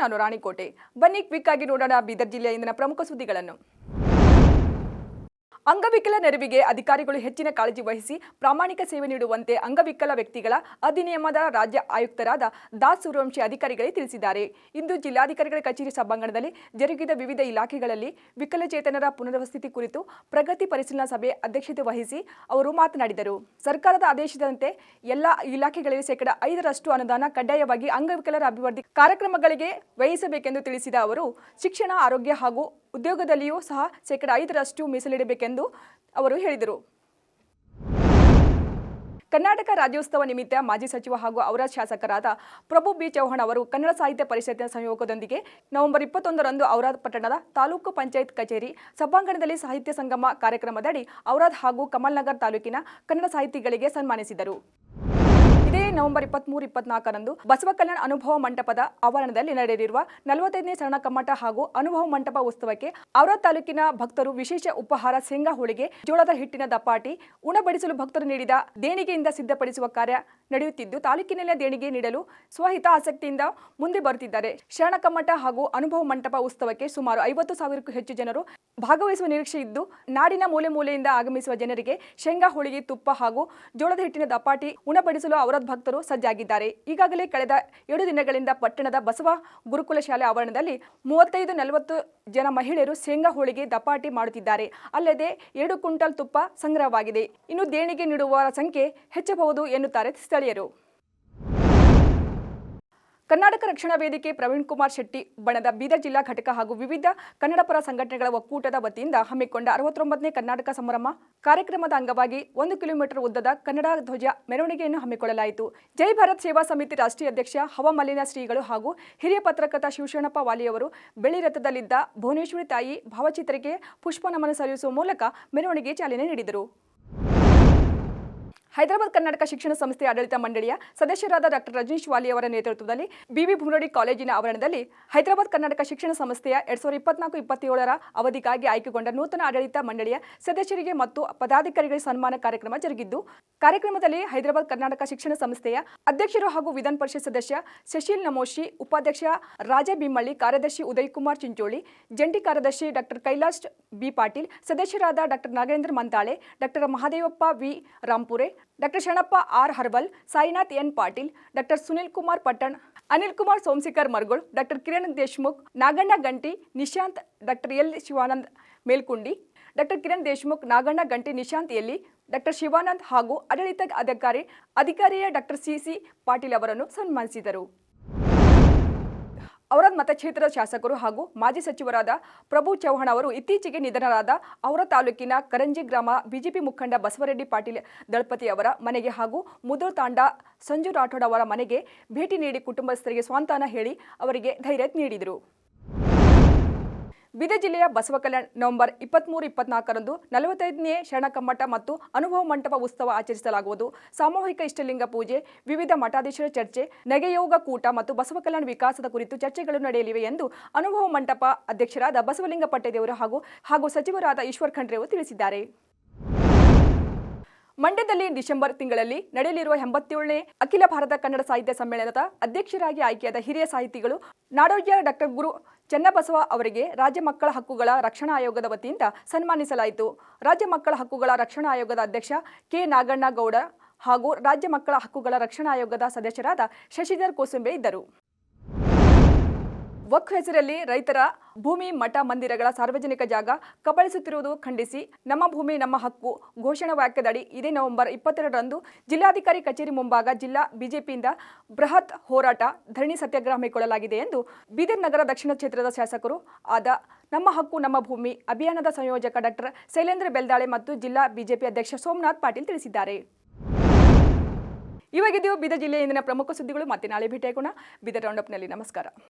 ನಾನು ರಾಣಿಕೋಟೆ. ಬನ್ನಿ ಕ್ವಿಕ್ ಆಗಿ ನೋಡೋಣ ಬೀದರ್ ಜಿಲ್ಲೆಯ ಇಂದಿನ ಪ್ರಮುಖ ಸುದ್ದಿಗಳನ್ನು. ಅಂಗವಿಕಲ ನೆರವಿಗೆ ಅಧಿಕಾರಿಗಳು ಹೆಚ್ಚಿನ ಕಾಳಜಿ ವಹಿಸಿ ಪ್ರಾಮಾಣಿಕ ಸೇವೆ ನೀಡುವಂತೆ ಅಂಗವಿಕಲ ವ್ಯಕ್ತಿಗಳ ಅಧಿನಿಯಮದ ರಾಜ್ಯ ಆಯುಕ್ತರಾದ ದಾಸ್ ಸೂರ್ಯವಂಶಿ ಅಧಿಕಾರಿಗಳಿಗೆ ತಿಳಿಸಿದ್ದಾರೆ. ಇಂದು ಜಿಲ್ಲಾಧಿಕಾರಿಗಳ ಕಚೇರಿ ಸಭಾಂಗಣದಲ್ಲಿ ಜರುಗಿದ ವಿವಿಧ ಇಲಾಖೆಗಳಲ್ಲಿ ವಿಕಲಚೇತನರ ಪುನರ್ವಸತಿ ಕುರಿತು ಪ್ರಗತಿ ಪರಿಶೀಲನಾ ಸಭೆ ಅಧ್ಯಕ್ಷತೆ ವಹಿಸಿ ಅವರು ಮಾತನಾಡಿದರು. ಸರ್ಕಾರದ ಆದೇಶದಂತೆ ಎಲ್ಲ ಇಲಾಖೆಗಳಲ್ಲಿ 5% ಅನುದಾನ ಕಡ್ಡಾಯವಾಗಿ ಅಂಗವಿಕಲರ ಅಭಿವೃದ್ಧಿ ಕಾರ್ಯಕ್ರಮಗಳಿಗೆ ವ್ಯಯಿಸಬೇಕೆಂದು ತಿಳಿಸಿದ ಅವರು, ಶಿಕ್ಷಣ, ಆರೋಗ್ಯ ಹಾಗೂ ಉದ್ಯೋಗದಲ್ಲಿಯೂ ಸಹ 5% ಮೀಸಲಿಡಬೇಕೆಂದು ಅವರು ಹೇಳಿದರು. ಕರ್ನಾಟಕ ರಾಜ್ಯೋತ್ಸವ ನಿಮಿತ್ತ ಮಾಜಿ ಸಚಿವ ಹಾಗೂ ಔರಾದ್ ಶಾಸಕರಾದ ಪ್ರಭು ಬಿ ಚೌಹಾಣ್ ಅವರು ಕನ್ನಡ ಸಾಹಿತ್ಯ ಪರಿಷತ್ತಿನ ಸಹಯೋಗದೊಂದಿಗೆ ನವೆಂಬರ್ 21ರಂದು ಔರಾದ್ ಪಟ್ಟಣದ ತಾಲೂಕು ಪಂಚಾಯತ್ ಕಚೇರಿ ಸಭಾಂಗಣದಲ್ಲಿ ಸಾಹಿತ್ಯ ಸಂಗಮ ಕಾರ್ಯಕ್ರಮದಡಿ ಔರಾದ್ ಹಾಗೂ ಕಮಲ್ನಗರ್ ತಾಲೂಕಿನ ಕನ್ನಡ ಸಾಹಿತಿಗಳಿಗೆ ಸನ್ಮಾನಿಸಿದರು. ಇದೇ ನವೆಂಬರ್ 23-24ರಂದು ಬಸವ ಕಲ್ಯಾಣ ಅನುಭವ ಮಂಟಪದ ಆವರಣದಲ್ಲಿ ನಡೆಯಲಿರುವ 45ನೇ ಶರಣ ಕಮ್ಮಟ ಹಾಗೂ ಅನುಭವ ಮಂಟಪ ಉತ್ಸವಕ್ಕೆ ಔರಾದ್ ತಾಲೂಕಿನ ಭಕ್ತರು ವಿಶೇಷ ಉಪಹಾರ, ಶೇಂಗಾ ಹೋಳಿಗೆ, ಜೋಳದ ಹಿಟ್ಟಿನ ದಪಾಟಿ ಉಣಬಡಿಸಲು ಭಕ್ತರು ನೀಡಿದ ದೇಣಿಗೆಯಿಂದ ಸಿದ್ಧಪಡಿಸುವ ಕಾರ್ಯ ನಡೆಯುತ್ತಿದ್ದು, ತಾಲೂಕಿನಲ್ಲೇ ದೇಣಿಗೆ ನೀಡಲು ಸ್ವಹಿತ ಆಸಕ್ತಿಯಿಂದ ಮುಂದೆ ಬರುತ್ತಿದ್ದಾರೆ. ಶರಣ ಕಮ್ಮಟ ಹಾಗೂ ಅನುಭವ ಮಂಟಪ ಉತ್ಸವಕ್ಕೆ ಸುಮಾರು 50,000ಕ್ಕೂ ಹೆಚ್ಚು ಜನರು ಭಾಗವಹಿಸುವ ನಿರೀಕ್ಷೆ ಇದ್ದು, ನಾಡಿನ ಮೂಲೆ ಮೂಲೆಯಿಂದ ಆಗಮಿಸುವ ಜನರಿಗೆ ಶೇಂಗಾ ಹೋಳಿಗೆ, ತುಪ್ಪ ಹಾಗೂ ಜೋಳದ ಹಿಟ್ಟಿನ ದಪಾಟಿ ಉಣಬಡಿಸಲು ಔರಾದ್ ಭಕ್ತರು ಸಜ್ಜಾಗಿದ್ದಾರೆ. ಈಗಾಗಲೇ ಕಳೆದ 7 ದಿನಗಳಿಂದ ಪಟ್ಟಣದ ಬಸವ ಗುರುಕುಲ ಶಾಲೆ ಆವರಣದಲ್ಲಿ 35-40 ಜನ ಮಹಿಳೆಯರು ಶೇಂಗಾ ಹೋಳಿಗೆ ದಪಾಟಿ ಮಾಡುತ್ತಿದ್ದಾರೆ. ಅಲ್ಲದೆ 2 ಕ್ವಿಂಟಲ್ ತುಪ್ಪ ಸಂಗ್ರಹವಾಗಿದೆ. ಇನ್ನು ದೇಣಿಗೆ ನೀಡುವವರ ಸಂಖ್ಯೆ ಹೆಚ್ಚಬಹುದು ಎನ್ನುತ್ತಾರೆ ಸ್ಥಳೀಯರು. ಕರ್ನಾಟಕ ರಕ್ಷಣಾ ವೇದಿಕೆ ಪ್ರವೀಣ್ ಕುಮಾರ್ ಶೆಟ್ಟಿ ಬಣದ ಬೀದರ್ ಜಿಲ್ಲಾ ಘಟಕ ಹಾಗೂ ವಿವಿಧ ಕನ್ನಡಪರ ಸಂಘಟನೆಗಳ ಒಕ್ಕೂಟದ ವತಿಯಿಂದ ಹಮ್ಮಿಕೊಂಡ 69ನೇ ಕರ್ನಾಟಕ ಸಂಭ್ರಮ ಕಾರ್ಯಕ್ರಮದ ಅಂಗವಾಗಿ 1 ಕಿಲೋಮೀಟರ್ ಉದ್ದದ ಕನ್ನಡ ಧ್ವಜ ಮೆರವಣಿಗೆಯನ್ನು ಹಮ್ಮಿಕೊಳ್ಳಲಾಯಿತು. ಜೈ ಭಾರತ್ ಸೇವಾ ಸಮಿತಿ ರಾಷ್ಟ್ರೀಯ ಅಧ್ಯಕ್ಷ ಹವಮಲ್ಲಿನ ಶ್ರೀಗಳು ಹಾಗೂ ಹಿರಿಯ ಪತ್ರಕರ್ತ ಶಿವಶರಣಪ್ಪ ವಾಲಿಯವರು ಬೆಳ್ಳಿ ರಥದಲ್ಲಿದ್ದ ಭುವನೇಶ್ವರಿ ತಾಯಿ ಭಾವಚಿತ್ರಕ್ಕೆ ಪುಷ್ಪ ನಮನ ಸಲ್ಲಿಸುವ ಮೂಲಕ ಮೆರವಣಿಗೆ ಚಾಲನೆ ನೀಡಿದರು. ಹೈದರಾಬಾದ್ ಕರ್ನಾಟಕ ಶಿಕ್ಷಣ ಸಂಸ್ಥೆ ಆಡಳಿತ ಮಂಡಳಿಯ ಸದಸ್ಯರಾದ ಡಾಕ್ಟರ್ ರಜನೀಶ್ ವಾಲಿ ಅವರ ನೇತೃತ್ವದಲ್ಲಿ ಬಿವಿ ಭುಮರಡಿ ಕಾಲೇಜಿನ ಆವರಣದಲ್ಲಿ ಹೈದರಾಬಾದ್ ಕರ್ನಾಟಕ ಶಿಕ್ಷಣ ಸಂಸ್ಥೆಯ 2024-27ರ ಅವಧಿಗಾಗಿ ಆಯ್ಕೆಗೊಂಡ ನೂತನ ಆಡಳಿತ ಮಂಡಳಿಯ ಸದಸ್ಯರಿಗೆ ಮತ್ತು ಪದಾಧಿಕಾರಿಗಳಿಗೆ ಸನ್ಮಾನ ಕಾರ್ಯಕ್ರಮ ಜರುಗಿದ್ದು, ಕಾರ್ಯಕ್ರಮದಲ್ಲಿ ಹೈದರಾಬಾದ್ ಕರ್ನಾಟಕ ಶಿಕ್ಷಣ ಸಂಸ್ಥೆಯ ಅಧ್ಯಕ್ಷರು ಹಾಗೂ ವಿಧಾನ ಪರಿಷತ್ ಸದಸ್ಯ ಶಶೀಲ್ ನಮೋಶಿ, ಉಪಾಧ್ಯಕ್ಷ ರಾಜಾ ಬಿಮ್ಮಳ್ಳಿ, ಕಾರ್ಯದರ್ಶಿ ಉದಯ್ ಕುಮಾರ್ ಚಿಂಚೋಳಿ, ಜಂಟಿ ಕಾರ್ಯದರ್ಶಿ ಡಾಕ್ಟರ್ ಕೈಲಾಶ್ ಬಿ ಪಾಟೀಲ್, ಸದಸ್ಯರಾದ doctor Nagendra Mantale, doctor Mahadevappa V Rampure, doctor Sharanappa R Harbal, Sainath N Patil, doctor Sunil Kumar Pattan, Anil Kumar Somashekhar Margol, doctor Kiran Deshmukh, Naganna Ganti, Nishant, doctor L Shivanand Melkundi, doctor Kiran Deshmukh, Naganna Ganti, Nishant ಎಲ್ಲಿ, ಡಾಕ್ಟರ್ ಶಿವಾನಂದ್ ಹಾಗೂ ಆಡಳಿತ ಅಧಿಕಾರಿಯ ಡಾಕ್ಟರ್ ಸಿಸಿ ಪಾಟೀಲ್ ಅವರನ್ನು ಸನ್ಮಾನಿಸಿದರು. ಔರಾದ್ ಮತಕ್ಷೇತ್ರದ ಶಾಸಕರು ಹಾಗೂ ಮಾಜಿ ಸಚಿವರಾದ ಪ್ರಭು ಚೌಹಾಣ್ ಅವರು ಇತ್ತೀಚೆಗೆ ನಿಧನರಾದ ಔರಾದ್ ತಾಲೂಕಿನ ಕರಂಜಿ ಗ್ರಾಮ ಬಿಜೆಪಿ ಮುಖಂಡ ಬಸವರೆಡ್ಡಿ ಪಾಟೀಲ್ ದಳಪತಿ ಅವರ ಮನೆಗೆ ಹಾಗೂ ಮುದೋಳ್ ತಾಂಡ ಸಂಜು ರಾಠೋಡ್ ಅವರ ಮನೆಗೆ ಭೇಟಿ ನೀಡಿ ಕುಟುಂಬಸ್ಥರಿಗೆ ಸಾಂತ್ವನ ಹೇಳಿ ಅವರಿಗೆ ಧೈರ್ಯ ನೀಡಿದರು. ಬೀದರ್ ಜಿಲ್ಲೆಯ ಬಸವ ಕಲ್ಯಾಣ ನವೆಂಬರ್ 23-24ರಂದು 45ನೇ ಶರಣ ಕಮ್ಮಟ ಮತ್ತು ಅನುಭವ ಮಂಟಪ ಉತ್ಸವ ಆಚರಿಸಲಾಗುವುದು. ಸಾಮೂಹಿಕ ಇಷ್ಟಲಿಂಗ ಪೂಜೆ, ವಿವಿಧ ಮಠಾಧೀಶರ ಚರ್ಚೆ, ನಗೆಯೋಗ ಕೂಟ ಮತ್ತು ಬಸವ ಕಲ್ಯಾಣ ವಿಕಾಸದ ಕುರಿತು ಚರ್ಚೆಗಳು ನಡೆಯಲಿವೆ ಎಂದು ಅನುಭವ ಮಂಟಪ ಅಧ್ಯಕ್ಷರಾದ ಬಸವಲಿಂಗ ಪಟ್ಟದೇವರು ಹಾಗೂ ಸಚಿವರಾದ ಈಶ್ವರ್ ಖಂಡ್ರೆ ಅವರು ತಿಳಿಸಿದ್ದಾರೆ. ಮಂಡ್ಯದಲ್ಲಿ ಡಿಸೆಂಬರ್ ತಿಂಗಳಲ್ಲಿ ನಡೆಯಲಿರುವ 87ನೇ ಅಖಿಲ ಭಾರತ ಕನ್ನಡ ಸಾಹಿತ್ಯ ಸಮ್ಮೇಳನದ ಅಧ್ಯಕ್ಷರಾಗಿ ಆಯ್ಕೆಯಾದ ಹಿರಿಯ ಸಾಹಿತಿಗಳು ನಾಡೋಜ ಡಾಕ್ಟರ್ ಗುರು ಚನ್ನಬಸವ ಅವರಿಗೆ ರಾಜ್ಯ ಮಕ್ಕಳ ಹಕ್ಕುಗಳ ರಕ್ಷಣಾ ಆಯೋಗದ ವತಿಯಿಂದ ಸನ್ಮಾನಿಸಲಾಯಿತು. ರಾಜ್ಯ ಮಕ್ಕಳ ಹಕ್ಕುಗಳ ರಕ್ಷಣಾ ಆಯೋಗದ ಅಧ್ಯಕ್ಷ ಕೆ ನಾಗಣ್ಣಗೌಡ ಹಾಗೂ ರಾಜ್ಯ ಮಕ್ಕಳ ಹಕ್ಕುಗಳ ರಕ್ಷಣಾ ಆಯೋಗದ ಸದಸ್ಯರಾದ ಶಶಿಧರ್ ಕೋಸುಂಬೆ ಇದ್ದರು. ವಕ್ಫ್ ಹೆಸರಲ್ಲಿ ರೈತರ ಭೂಮಿ, ಮಠ, ಮಂದಿರಗಳ ಸಾರ್ವಜನಿಕ ಜಾಗ ಕಬಳಿಸುತ್ತಿರುವುದು ಖಂಡಿಸಿ ನಮ್ಮ ಭೂಮಿ ನಮ್ಮ ಹಕ್ಕು ಘೋಷಣಾ ವಾಕ್ಯದಡಿ ಇದೇ ನವೆಂಬರ್ 22ರಂದು ಜಿಲ್ಲಾಧಿಕಾರಿ ಕಚೇರಿ ಮುಂಭಾಗ ಜಿಲ್ಲಾ ಬಿಜೆಪಿಯಿಂದ ಬೃಹತ್ ಹೋರಾಟ ಧರಣಿ ಸತ್ಯಾಗ್ರಹ ಹಮ್ಮಿಕೊಳ್ಳಲಾಗಿದೆ ಎಂದು ಬೀದರ್ ನಗರ ದಕ್ಷಿಣ ಕ್ಷೇತ್ರದ ಶಾಸಕರು ಆದ ನಮ್ಮ ಹಕ್ಕು ನಮ್ಮ ಭೂಮಿ ಅಭಿಯಾನದ ಸಂಯೋಜಕ ಡಾಕ್ಟರ್ ಶೈಲೇಂದ್ರ ಬೆಲ್ದಾಳೆ ಮತ್ತು ಜಿಲ್ಲಾ ಬಿಜೆಪಿ ಅಧ್ಯಕ್ಷ ಸೋಮನಾಥ್ ಪಾಟೀಲ್ ತಿಳಿಸಿದ್ದಾರೆ. ಇವಾಗಿದ್ದು ಬೀದರ್ ಜಿಲ್ಲೆಯ ಇಂದಿನ ಪ್ರಮುಖ ಸುದ್ದಿಗಳು. ಮತ್ತೆ ನಾಳೆ ಭೇಟಿಯಾಗೋಣ. ಬೀದರ್ ರೌಂಡಪ್ನಲ್ಲಿ ನಮಸ್ಕಾರ.